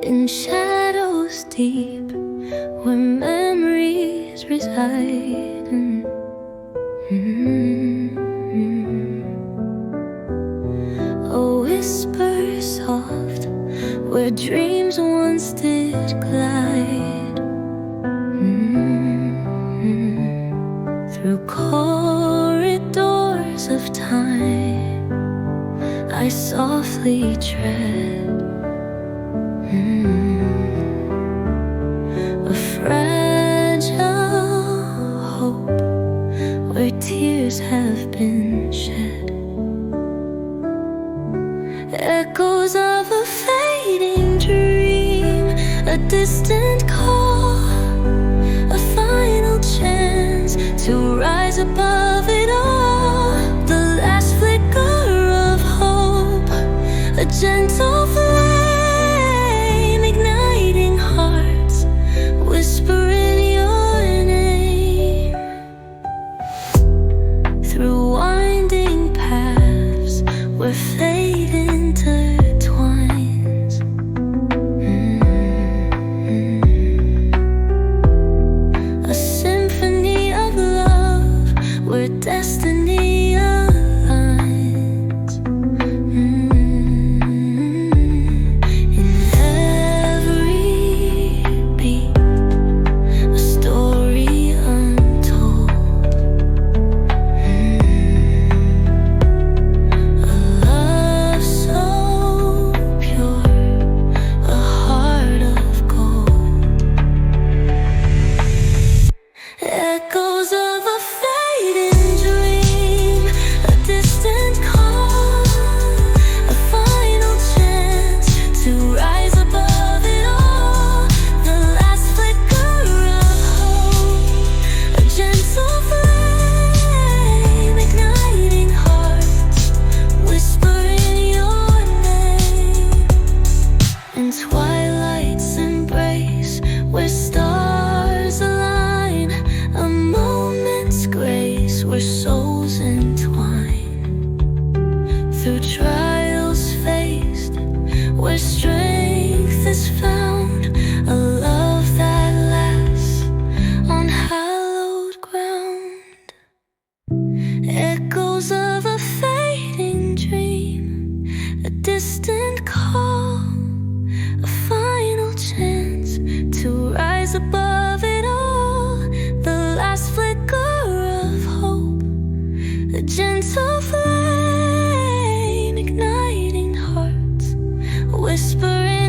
in shadows deep where memories reside. A whisper soft where dreams once did glide. Through corridors of time I softly tread. A fragile hope where tears have been shed. Echoes of a fading dream, a distant call, a final chance to rise above it all. The last flicker of hope, a gentle flame igniting hearts, whispering your name. Through winding paths where fate intertwines, a symphony of love where destiny aligns. In every beat, a story untold. A love so pure, a heart of gold. Echoes of a fading dream, a distant call, a final chance to rise above it all. The last flicker of hope, a gentle flame igniting hearts, whispering your name. In twilight's embrace where stars align, a moment's grace where souls entwine. Through trials faced where strength is found, a love that lasts on hallowed ground. Echoes of a fading dream, a distant call, a final chance to rise above it all. The last flicker of hope, a gentle flame igniting hearts, whispering